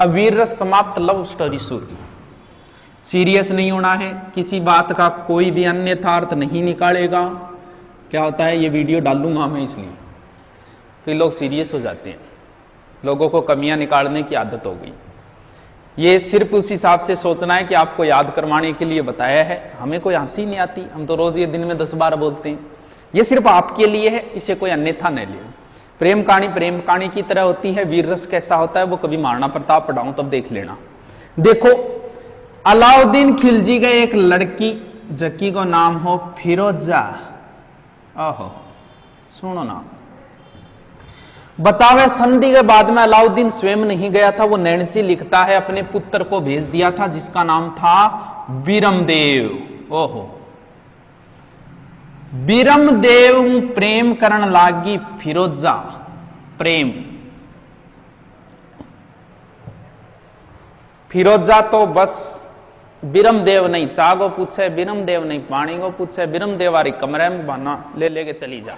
अब वीर रस समाप्त, लव स्टोरी शुरू। सीरियस नहीं होना है, किसी बात का कोई भी अन्यथा अर्थ नहीं निकालेगा। क्या होता है, ये वीडियो डालूंगा मैं इसलिए कई लोग सीरियस हो जाते हैं, लोगों को कमियां निकालने की आदत हो गई। ये सिर्फ उस हिसाब से सोचना है कि आपको याद करवाने के लिए बताया है, हमें कोई हंसी नहीं आती, हम तो रोज ये दिन में 10 बार बोलते हैं। ये सिर्फ आपके लिए है, इसे कोई अन्यथा न ले। प्रेम कहानी की तरह होती है। वीर रस कैसा होता है वो कभी महाराणा प्रताप पढ़ाऊं तब देख लेना। देखो, अलाउद्दीन खिलजी के एक लड़की जक्की को नाम हो फिरोजा। ओहो, सुनो ना, बतावे संधि के बाद में अलाउद्दीन स्वयं नहीं गया था, वो नैणसी लिखता है अपने पुत्र को भेज दिया था जिसका नाम था बीरमदेव। ओहो, बीरमदेव प्रेम करण लागी फिरोजा। प्रेम फिरोजा तो बस बीरमदेव नहीं, चाह को पूछे बीरमदेव नहीं, पानी को पूछे बीरमदेव वाली कमरे में बना ले लेके चली जा।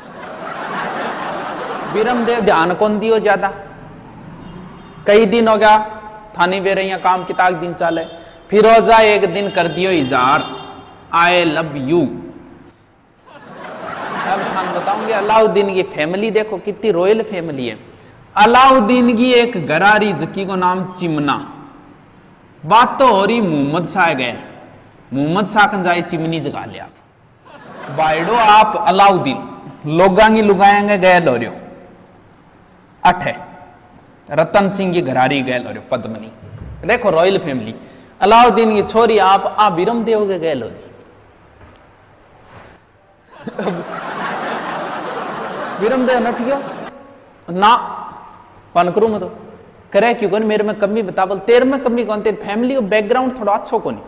बीरमदेव ध्यान कौन दियो ज्यादा, कई दिन हो गया थानी वे रही काम किताब दिन चले। फिरोजा एक दिन कर दियो इजार, आई लव यू। अब थान बताऊंगे अलाउद्दीन की फैमिली देखो कितनी रॉयल फैमिली है। अलाउद्दीन की एक गरारी जकी को नाम चिमना। बात तो हो रही मोहम्मद शाह गए, मोहम्मद शाह कन जाए चिमनी जगा लिया बाइडो आप अलाउद्दीन लोगांगी लुगाएंगे गए लो रहे हो। अठ है रतन सिंह की घरारी गए लो रहे हो, पद्मनी। देखो रॉयल फैमिली। अलाउद्दीन की छोरी आप आ बीरमदेव के गए लो बीरमदेव नठ गयो ना, कौन करूं मैं तो करे क्यों कौन, मेरे में कमी बता बोल, तेरे में कमी कौन, तेरी फैमिली का बैकग्राउंड थोड़ा अच्छा कौन,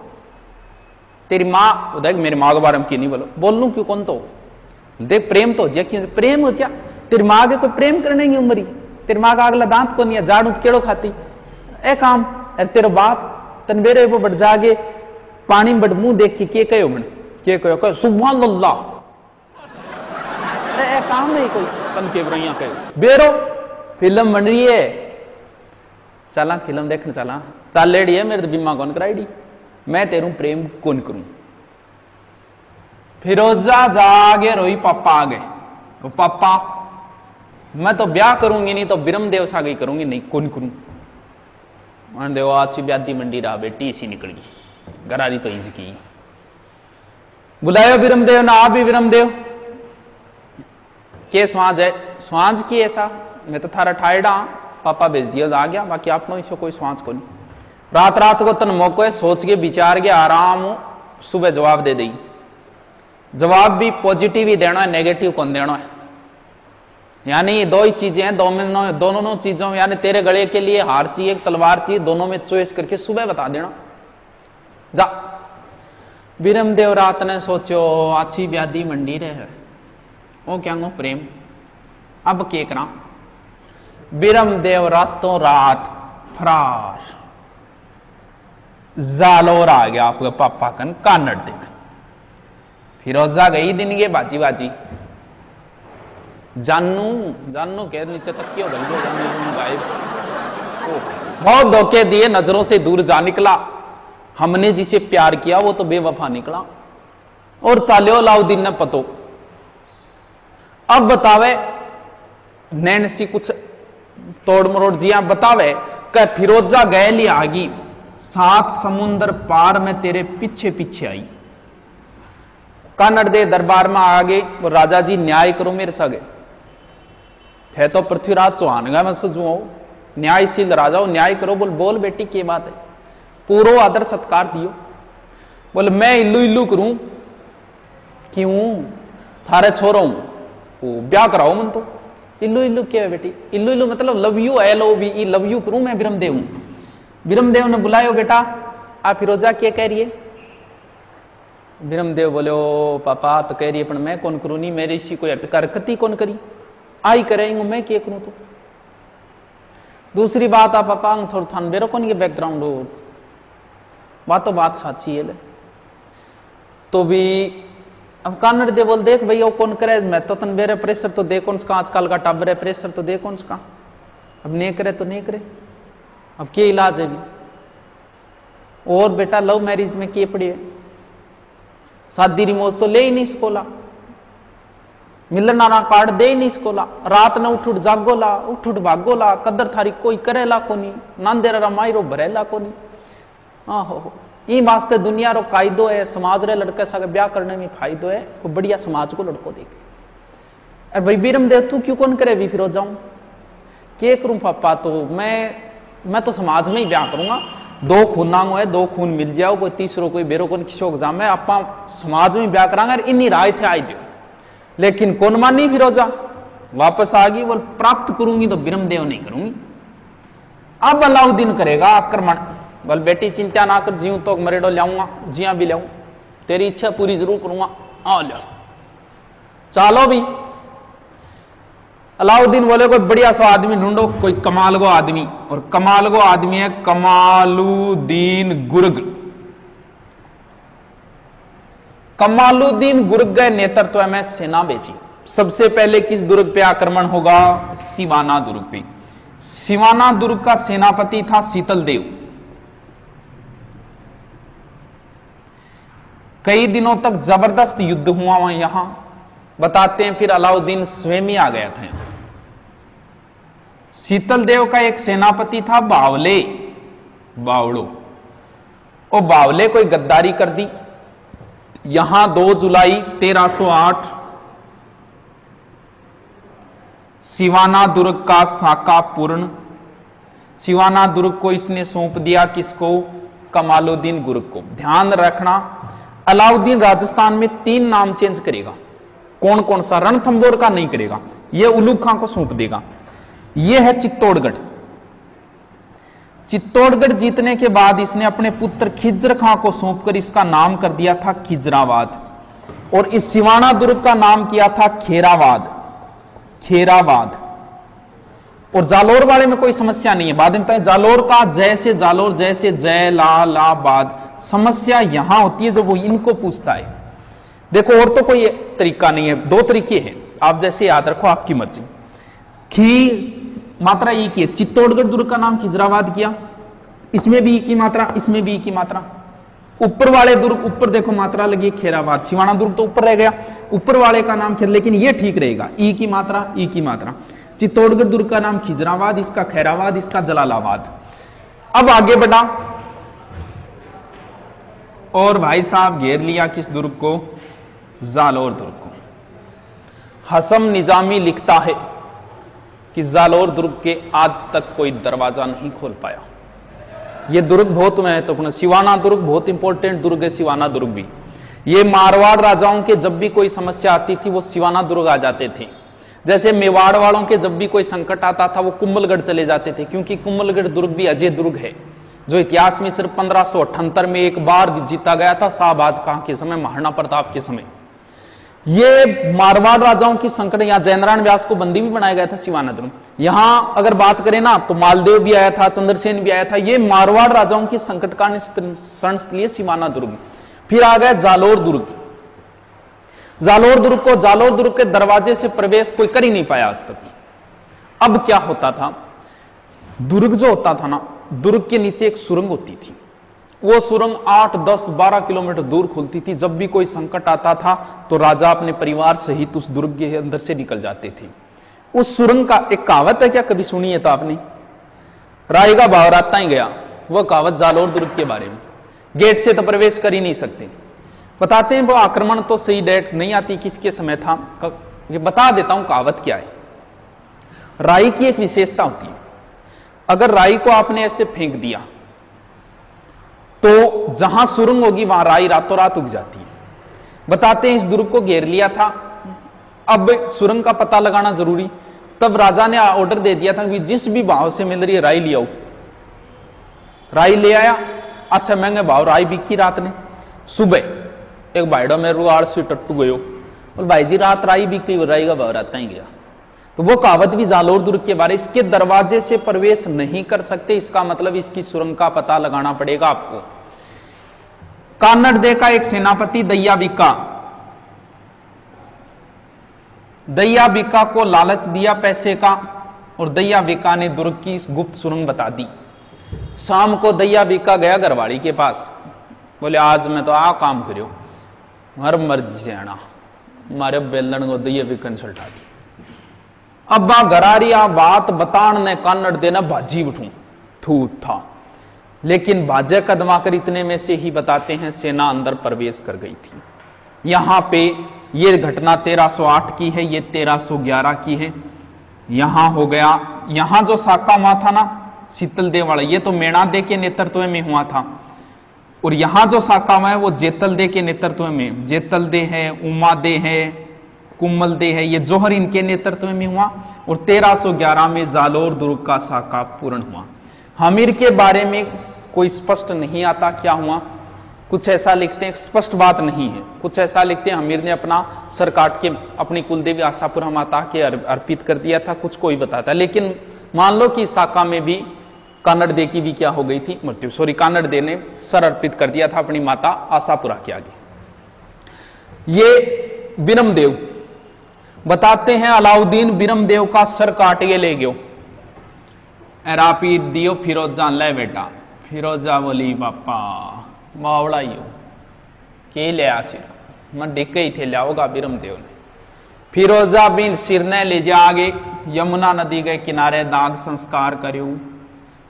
तेरी माँ देख, मेरी माँ के बारे में क्यों नहीं बोलो, बोल लू क्यों कौन, तो देख प्रेम तो हो जा, क्यों प्रेम हो जा, तेरी माँ के कोई प्रेम करने की उम्र, तेरी माँ का अगला दांत को नहीं, झाड़ू केड़ो खाती ए काम, अरे तेरा बाप तन बेरे वो बढ़ जागे पानी में बड़ मुंह देख के कहो मैंने के कहो सुभान अल्लाह ए काम नहीं कोई तन के ब्रैया कहो बेरो फिल्म बन रही है, चला फिल्म देखने चला, चल लेडी है मेरे तो बीमा कौन कराई, मैं तेरू प्रेम कौन करूं। फिरोजा जागे रोई पापा आ गए, तो पापा मैं तो ब्याह करूंगी नहीं तो बिरमदेव सा गई करूंगी, नहीं कौन करूं। मान देखो अच्छी ब्यादी मंडी रहा बेटी इसी निकल गई, गरारी तो इंज की बुलायो बिरमदेव ना, आप भी बिरमदेव के स्वाज है, स्वाज की ऐसा मैं तो थारा ठायडा पापा भेज दिया आ गया, बाकी आप नो कोई स्वांच को नहीं। रात रात को तन मौको है सोच के विचार के आराम सुबह जवाब दे दी। जवाब भी पॉजिटिव ही देना है, नेगेटिव कौन देना है, यानी दो ही चीजें हैं, दोनों चीजों में, यानी तेरे गले के लिए हार चाहिए तलवार चाहिए, दोनों में चॉइस करके सुबह बता देना जा। बिरमदेव रात ने सोचो अच्छी ब्यादी मंडी रहे वो क्या गो प्रेम, अब के करा। बिरमदेव रातों रात फरार, जालोर आ गया आपके पापा कन कानड़ देख। फिरोजा गई दिन के बाजी बाजी, जानू के नीचे तकियो गल गया, जानू गायब, बहुत धोखे दिए, नजरों से दूर जा निकला, हमने जिसे प्यार किया वो तो बेवफा निकला, और चालियो अलाउद्दीन ने पतो। अब बतावे नैणसी कुछ तोड़ मरोड़ जिया बतावे कि फिरोजा गए ली आगी, 7 समुंदर पार में तेरे पीछे पीछे आई। कानड़ दे दरबार में आ गए, वो राजा जी न्याय करो मेरे सगे है, तो पृथ्वीराज चौहान का मैं सजू न्यायशील राजा हो, न्याय करो। बोल बेटी की बात है, पूरो आदर सत्कार दियो। बोले मैं इल्लू इल्लू करूं, क्यों थारे छोरो हूं, ब्याह कराओ मन तो। इल्लू इल्लू क्या है बेटी, इल्लू इल्लू मतलब love you, LOVE love you करूं मैं बिरमदेव हूं। बिरमदेव ने बुलायो बेटा आप फिरोजा क्या कह रही है। बिरमदेव बोले ओ पापा तो कह रही है पर मैं कौन करूं, नहीं मेरी इसी कोई हरकत ही कौन करी, आई करेंगे मैं क्या करूं। तो दूसरी बात आप पापा थोड़ा थान बेरो कौन ये बैकग्राउंड हो, बात साची है। तो भी अब कानड़ दे बोल देख भैया कौन करे, मैं तो तन बेरे प्रेशर तो दे कौन सा, आजकल का टाबर है प्रेशर तो दे कौन सा, अब नहीं करे तो नहीं करे। अब क्या इलाज है भी? और बेटा लव मैरिज में के पड़े, शादी रिमोज तो ले ही नहीं सकोला, मिलना कार्ड दे ही नहीं सकोला, रात न उठ उठ जागोला, उठ उठ भागोला, कदर थारी कोई करेला कोनी, नांदेरा मायरो भरेला कोनी। आहो ई वास्ते दुनिया रो कायदो है, समाज रे लड़के सागे ब्याह करने में फायदो है, कोई बढ़िया समाज को लड़को देखे। अरे भाई बीरम दे तू क्यों कौन करे भी, फिर हो जाऊं क्या करूं पापा, तो मैं तो समाज में ही ब्याह करूंगा, दो खून नांगो है, दो खून मिल जाओ, कोई तीसरो कोई बेरो कोई किसी एग्जाम है, आप समाज में ब्याह करांगे, इन्हीं राय थे आई दो। लेकिन कौन मानी फिरोजा वापस आ गई, बोल प्राप्त करूंगी तो बिरमदेव नहीं करूंगी। अब अलाउद्दीन करेगा आक्रमण, बोल बेटी चिंता ना कर, जीव तो मरेडो लाऊंगा, जिया भी लाऊं, तेरी इच्छा पूरी जरूर करूंगा, आ लो चालो भी। अलाउद्दीन बोले कोई बढ़िया सो आदमी ढूंढो, कोई कमाल गो आदमी, और कमाल गो आदमी है कमालुद्दीन गुर्ग। कमालुद्दीन गुर्ग के नेतृत्व में सेना भेजी। सबसे पहले किस दुर्ग पे आक्रमण होगा? सिवाना दुर्ग पे। सिवाना दुर्ग का सेनापति था शीतल देव। कई दिनों तक जबरदस्त युद्ध हुआ वहां, यहां बताते हैं, फिर अलाउद्दीन स्वयं ही आ गया था। शीतल देव का एक सेनापति था बावले, बावड़ो, और बावले कोई गद्दारी कर दी। यहां 2 जुलाई 1308 सिवाना दुर्ग का साका पूर्ण, सिवाना दुर्ग को इसने सौंप दिया किसको? कमालुद्दीन गुर्ग को। ध्यान रखना अलाउद्दीन राजस्थान में 3 नाम चेंज करेगा। कौन कौन सा? रणथंबोर का नहीं करेगा, यह उलूग खां को सौंप देगा। यह है चित्तौड़गढ़। चित्तौड़गढ़ जीतने के बाद इसने अपने पुत्र खिज्र खां को सौंपकर इसका नाम कर दिया था खिजराबाद, और इस सिवाना दुर्ग का नाम किया था खेराबाद, खेराबाद। और जालोर वाले में कोई समस्या नहीं है, बाद में पता जालोर का जैसे जालोर जैसे जय लालाबाद। समस्या यहां होती है जब वो इनको पूछता है। देखो और तो कोई तरीका नहीं है, 2 तरीके हैं, आप जैसे याद रखो, आपकी मर्जी। खी मात्रा ई की है, चित्तौड़गढ़ दुर्ग का नाम खिजराबाद किया, इसमें भी ई की मात्रा, इसमें भी ई की मात्रा। ऊपर वाले दुर्ग, ऊपर देखो मात्रा लगी खेराबाद, सिवाना दुर्ग तो ऊपर रह गया, ऊपर वाले का नाम खेर, लेकिन ये ठीक रहेगा, ई की मात्रा, ई की मात्रा। चित्तौड़गढ़ दुर्ग का नाम खिजराबाद, इसका खैराबाद, इसका जलालाबाद। अब आगे बढ़ा और भाई साहब घेर लिया किस दुर्ग को? जालोर दुर्ग को। हसम निजामी लिखता है कि जालोर दुर्ग के आज तक कोई दरवाजा नहीं खोल पाया। यह दुर्ग बहुत महत्वपूर्ण, सिवाना दुर्ग बहुत इंपॉर्टेंट दुर्ग है, सिवाना दुर्ग भी। ये मारवाड़ राजाओं के जब भी कोई समस्या आती थी वो सिवाना दुर्ग आ जाते थे। जैसे मेवाड़ वालों के जब भी कोई संकट आता था वो कुंभलगढ़ चले जाते थे, क्योंकि कुंभलगढ़ दुर्ग भी अजय दुर्ग है, जो इतिहास में सिर्फ 1578 में एक बार जीता गया था, शाहबाज खां के समय, महाराणा प्रताप के समय। ये मारवाड़ राजाओं की संकट, यहां जयनारायण व्यास को बंदी भी बनाया गया था सिवाना दुर्ग। यहां अगर बात करें ना तो मालदेव भी आया था, चंद्रसेन भी आया था। ये मारवाड़ राजाओं की संकट का शरण सिवाना दुर्ग। फिर आ गया जालोर दुर्ग। जालोर दुर्ग को, जालोर दुर्ग के दरवाजे से प्रवेश कोई कर ही नहीं पाया आज तक। अब क्या होता था, दुर्ग जो होता था ना, दुर्ग के नीचे एक सुरंग होती थी। वो सुरंग 8, 10, 12 किलोमीटर दूर खुलती थी। जब भी कोई संकट आता था तो राजा अपने परिवार सहित उस दुर्ग के अंदर से निकल जाते थे। उस सुरंग का एक कहावत है, क्या कभी सुनी है तो आपने? राय का भाव राता ही गया, वह कहावत जालोर दुर्ग के बारे में। गेट से तो प्रवेश कर ही नहीं सकते। बताते हैं वो आक्रमण तो सही डेट नहीं आती किसके समय था, ये बता देता हूं कहावत क्या है। राई की एक विशेषता होती है, अगर राई को आपने ऐसे फेंक दिया तो जहां सुरंग होगी वहां राई रातों रात उग जाती है। बताते हैं इस दुर्ग को घेर लिया था, अब सुरंग का पता लगाना जरूरी। तब राजा ने ऑर्डर दे दिया था कि जिस भी भाव से मिल रही है राई ले आओ। राई ले आया, अच्छा महंगे भाव राई बिकी। रात ने सुबह एक भाईडो मेरे को 8 से टट्टू गयो, बोल भाई जी रात राई बिकी, राई का भाव राता ही गया। तो वो कहावत भी जालोर दुर्ग के बारे, इसके दरवाजे से प्रवेश नहीं कर सकते, इसका मतलब इसकी सुरंग का पता लगाना पड़ेगा आपको। कान्नड़ दे का एक सेनापति दैया बिका, दैया बिका को लालच दिया पैसे का, और दैया बिका ने दुर्ग की गुप्त सुरंग बता दी। शाम को दैया बीका गया घरवाड़ी के पास, बोले आज मैं तो आ काम करियो, हर मर्जी से आना, मारे बेलन को दैया भी कंसल्ट आती। अब्बा गरारिया बात बतान ने कानड़ देना भाजी उठूं थू था, लेकिन भाजे कदमा कर इतने में से ही बताते हैं सेना अंदर प्रवेश कर गई थी। यहां पे ये घटना 1308 की है, ये 1311 की है। यहां हो गया, यहां जो साका हुआ था ना शीतल देव वाला, ये तो मेणा दे के नेतृत्व में हुआ था, और यहां जो साका हुआ है वो जेतल दे के नेतृत्व में, जेतल दे है, उमा दे है, कुम्मल दे है, ये जोहर इनके नेतृत्व में हुआ। और 1311 में जालोर दुर्ग का साका पूर्ण हुआ। हमीर के बारे में कोई स्पष्ट नहीं आता क्या हुआ, कुछ ऐसा लिखते हैं, स्पष्ट बात नहीं है, कुछ ऐसा लिखते हैं हमीर ने अपना सर काट के अपनी कुलदेवी आशापुरा माता के अर्पित कर दिया था, कुछ कोई बताता। लेकिन मान लो कि साका में भी कानड़ दे की भी क्या हो गई थी मृत्यु, सॉरी कानड़ दे ने सर अर्पित कर दिया था अपनी माता आशापुरा के आगे। ये बिरमदेव बताते हैं अलाउद्दीन बिरमदेव का सर काट के ले गयो, एरापी दियो फिरोजा ले बेटा, फिरोजा बोली बापा मावड़ाइयो के ले सिर, मैं डिके ही थे लाओगा बिरमदेव ने। फिरोजा बिन सिर ने ले जा आगे यमुना नदी के किनारे दाग संस्कार करियो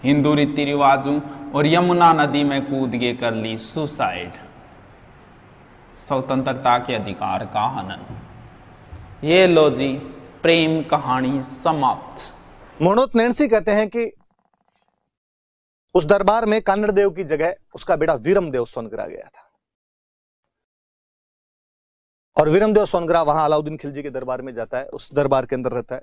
हिंदू रीति रिवाजों, और यमुना नदी में कूद के कर ली सुसाइड, स्वतंत्रता के अधिकार का हनन। ये लो जी प्रेम कहानी समाप्त। मनोज नैन्सी कहते हैं कि उस दरबार में कानड़ देव की जगह उसका बेटा वीरमदेव सोनग्रा गया था, और वीरमदेव सोनग्रा वहां अलाउद्दीन खिलजी के दरबार में जाता है, उस दरबार के अंदर रहता है।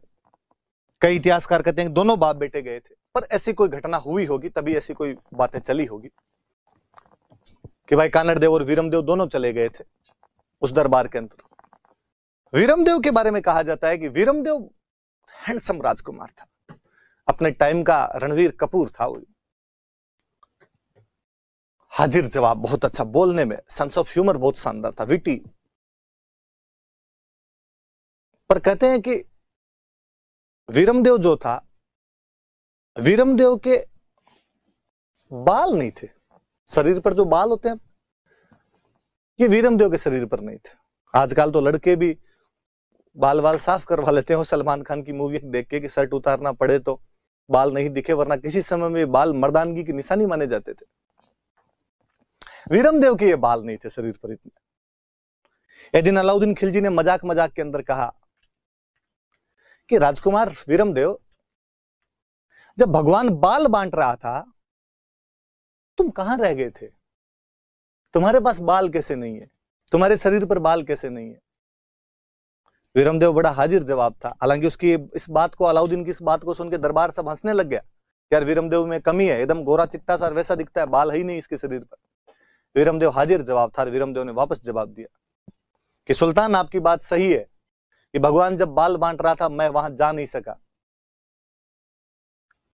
कई इतिहासकार कहते हैं कि दोनों बाप बेटे गए थे, पर ऐसी कोई घटना हुई होगी तभी ऐसी कोई बातें चली होगी कि भाई कानड़ देव और वीरमदेव दोनों चले गए थे उस दरबार के अंदर। वीरमदेव के बारे में कहा जाता है कि वीरमदेव हैंडसम राजकुमार था, अपने टाइम का रणवीर कपूर था वो। हाजिर जवाब बहुत अच्छा, बोलने में सेंस ऑफ ह्यूमर बहुत शानदार था, विटी। पर कहते हैं कि वीरमदेव जो था, वीरमदेव के बाल नहीं थे, शरीर पर जो बाल होते हैं ये वीरमदेव के शरीर पर नहीं थे। आजकल तो लड़के भी बाल वाल साफ करवा लेते हो, सलमान खान की मूवी देख के कि शर्ट उतारना पड़े तो बाल नहीं दिखे, वरना किसी समय में बाल मर्दानगी की निशानी माने जाते थे। वीरमदेव के ये बाल नहीं थे शरीर पर इतने। एक दिन अलाउद्दीन खिलजी ने मजाक मजाक के अंदर कहा कि राजकुमार वीरमदेव, जब भगवान बाल बांट रहा था तुम कहां रह गए थे? तुम्हारे पास बाल कैसे नहीं है? तुम्हारे शरीर पर बाल कैसे नहीं है? वीरमदेव बड़ा हाजिर जवाब था। हालांकि उसकी इस बात को, अलाउद्दीन की इस बात को सुन के दरबार सब हंसने लग गया, यार वीरमदेव में कमी है, एकदम गोरा चिट्टा सा वैसा दिखता है, बाल है ही नहीं इसके शरीर पर। वीरमदेव हाजिर जवाब था। वीरमदेव ने वापस जवाब दिया कि सुल्तान आपकी बात सही है कि भगवान जब बाल बांट रहा था मैं वहां जा नहीं सका,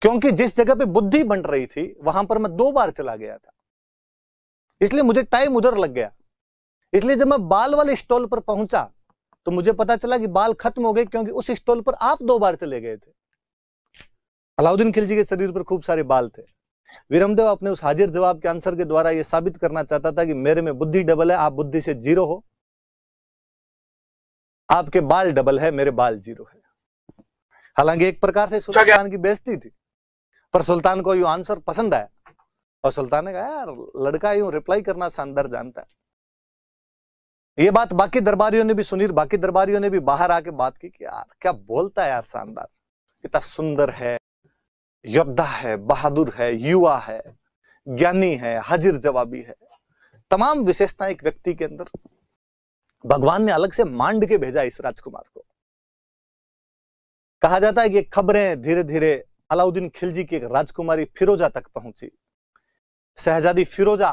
क्योंकि जिस जगह पे बुद्धि बंट रही थी वहां पर मैं 2 बार चला गया था, इसलिए मुझे टाइम उधर लग गया। इसलिए जब मैं बाल वाले स्टॉल पर पहुंचा तो मुझे पता चला कि बाल खत्म हो गए, क्योंकि उस स्टॉल पर आप 2 बार चले गए थे। अलाउद्दीन खिलजी के शरीर पर खूब सारे बाल थे। वीरमदेव अपने उस हाजिर जवाब के आंसर के द्वारा यह साबित करना चाहता था कि मेरे में बुद्धि डबल है, आप बुद्धि से 0 हो, आपके बाल डबल है, मेरे बाल 0 है। हालांकि एक प्रकार से सुल्तान की बेइज्जती थी, पर सुल्तान को यू आंसर पसंद आया, और सुल्तान ने कहा यार लड़का यूं रिप्लाई करना शानदार जानता है। ये बात बाकी दरबारियों ने भी सुनी, बाकी दरबारियों ने भी बाहर आके बात की कि यार क्या बोलता है यार, शानदार, कितना सुंदर है, योद्धा है, बहादुर है, युवा है, ज्ञानी है, हाजिर जवाबी है, तमाम विशेषताएं एक व्यक्ति के अंदर भगवान ने अलग से मांड के भेजा इस राजकुमार को। कहा जाता है कि खबरें धीरे धीरे अलाउद्दीन खिलजी की एक राजकुमारी फिरोजा तक पहुंची। शहजादी फिरोजा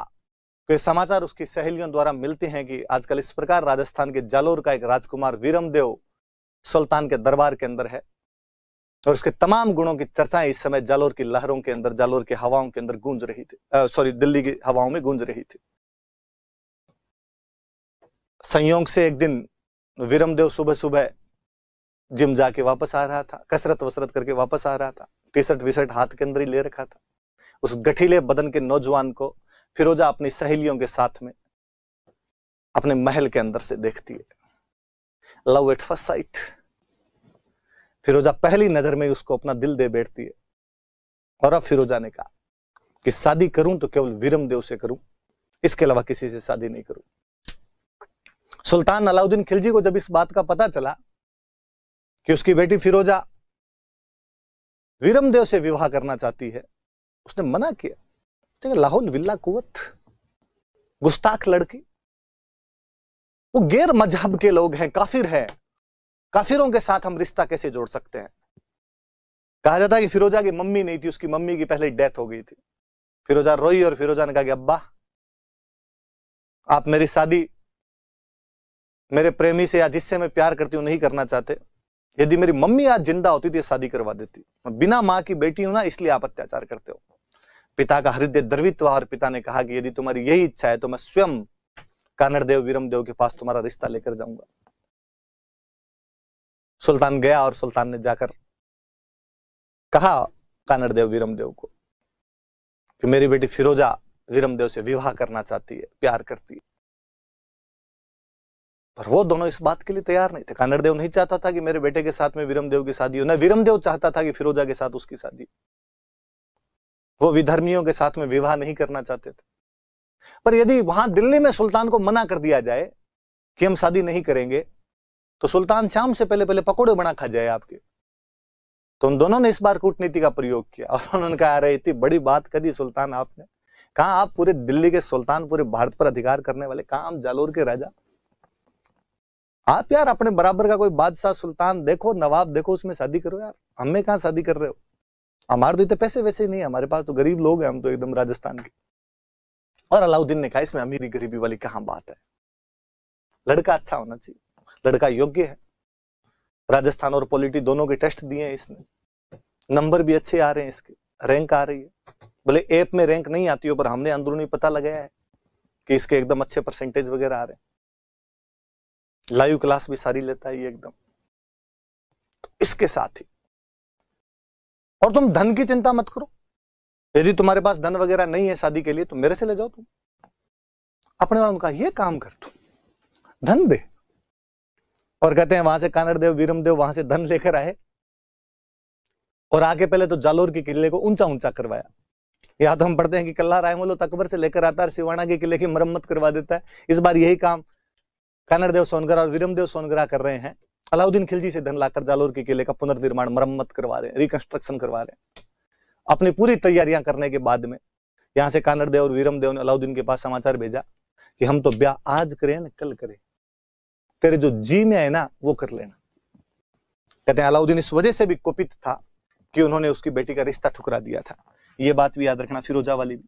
के समाचार उसकी सहेलियों द्वारा मिलते हैं कि आजकल इस प्रकार राजस्थान के जालोर का एक राजकुमार वीरमदेव सुल्तान के दरबार के अंदर है, और उसके तमाम गुणों की चर्चाएं इस समय जालोर की लहरों के अंदर, जालोर की हवाओं के अंदर गूंज रही थी, दिल्ली की हवाओं में गूंज रही थी। संयोग से एक दिन वीरमदेव सुबह सुबह जिम जाके वापस आ रहा था, कसरत वसरत करके वापस आ रहा था, टी शर्ट विशर्ट हाथ के अंदर ही ले रखा था, उस गठीले बदन के नौजवान को फिरोजा अपनी सहेलियों के साथ में अपने महल के अंदर से देखती है। Love at first sight. Feroza पहली नजर में उसको अपना दिल दे बैठती है। और अब फिरोजा ने कहा कि शादी करूं तो केवल वीरमदेव से करूं, इसके अलावा किसी से शादी नहीं करूं। सुल्तान अलाउद्दीन खिलजी को जब इस बात का पता चला कि उसकी बेटी फिरोजा वीरमदेव से विवाह करना चाहती है, उसने मना किया। लाहौल विल्ला कुवत, गुस्ताख लड़की, वो गैर मजहब के लोग हैं, काफिर हैं, काफिरों के साथ हम रिश्ता कैसे जोड़ सकते हैं। कहा जाता है कि फिरोजा की मम्मी नहीं थी, उसकी मम्मी की पहले डेथ हो गई थी। फिरोजा रोई और फिरोजा ने कहा कि अब्बा, आप मेरी शादी मेरे प्रेमी से या जिससे मैं प्यार करती हूं नहीं करना चाहते। यदि मेरी मम्मी आज जिंदा होती तो शादी करवा देती। मैं बिना मां की बेटी हूं ना, इसलिए आप अत्याचार करते हो। पिता का हृदय द्रवित हुआ और पिता ने कहा कि यदि तुम्हारी यही इच्छा है तो मैं स्वयं कानड़देव वीरमदेव के पास तुम्हारा रिश्ता लेकर जाऊंगा। सुल्तान गया और सुल्तान ने जाकर कहा कानड़देव वीरमदेव को कि मेरी बेटी फिरोजा वीरमदेव से विवाह करना चाहती है, प्यार करती है। पर वो दोनों इस बात के लिए तैयार नहीं थे। कानड़देव नहीं चाहता था कि मेरे बेटे के साथ में वीरमदेव की शादी हो, न वीरमदेव चाहता था कि फिरोजा के साथ उसकी शादी। वो विधर्मियों के साथ में विवाह नहीं करना चाहते थे। पर यदि वहां दिल्ली में सुल्तान को मना कर दिया जाए कि हम शादी नहीं करेंगे, तो सुल्तान शाम से पहले पहले पकोड़े बना खा जाए आपके। तो उन दोनों ने इस बार कूटनीति का प्रयोग किया और उन्होंने कहा, अरे इतनी बड़ी बात करी सुल्तान आपने। कहा आप पूरे दिल्ली के सुल्तान, पूरे भारत पर अधिकार करने वाले, कहा हम जालोर के राजा। आप यार अपने बराबर का कोई बादशाह सुल्तान देखो, नवाब देखो, उसमें शादी करो यार, हमें कहां शादी कर रहे हो। हमारे तो इतने पैसे वैसे ही नहीं है, हमारे पास तो गरीब लोग हैं, हम तो एकदम राजस्थान के। और अलाउद्दीन ने कहा इसमें अमीरी गरीबी वाली कहां बात है, लड़का अच्छा होना चाहिए, लड़का योग्य है। राजस्थान और पॉलिटी दोनों के टेस्ट दिए हैं इसने, नंबर भी अच्छे आ रहे हैं, इसके रैंक आ रही है। भले ऐप में रैंक नहीं आती हो, पर हमने अंदरूनी पता लगाया है कि इसके एकदम अच्छे परसेंटेज वगैरह आ रहे हैं। लाइव क्लास भी सारी लेता है ये एकदम। तो इसके साथ ही, और तुम धन की चिंता मत करो, यदि तुम्हारे पास धन वगैरह नहीं है शादी के लिए तो मेरे से ले जाओ। तुम अपने वालों का ये काम कर, तू धन दे। और कहते हैं वहां से कानड़देव वीरमदेव वहां से धन लेकर आए और आके पहले तो जालोर के किले को ऊंचा ऊंचा करवाया। या तो हम पढ़ते हैं कि कल्ला रायमोलो अकबर से लेकर आता है, सिवाना के किले की मरम्मत करवा देता है। इस बार यही काम कानड़देव सोनगरा और वीरमदेव सोनगरा कर रहे हैं। अलाउद्दीन खिलजी से धन लाकर जालोर के किले का पुनर्निर्माण, मरम्मत करवा रहे हैं, रिकंस्ट्रक्शन करवा रहे हैं। अपनी पूरी तैयारियां करने के बाद में यहां से कानड़देव और वीरमदेव ने अलाउद्दीन के पास समाचार भेजा कि हम तो ब्याह आज करें न कल करें, तेरे जो जी में है ना वो कर लेना। कहते हैं अलाउद्दीन इस वजह से भी कुपित था कि उन्होंने उसकी बेटी का रिश्ता ठुकरा दिया था। ये बात भी याद रखना, फिरोजा वाली भी।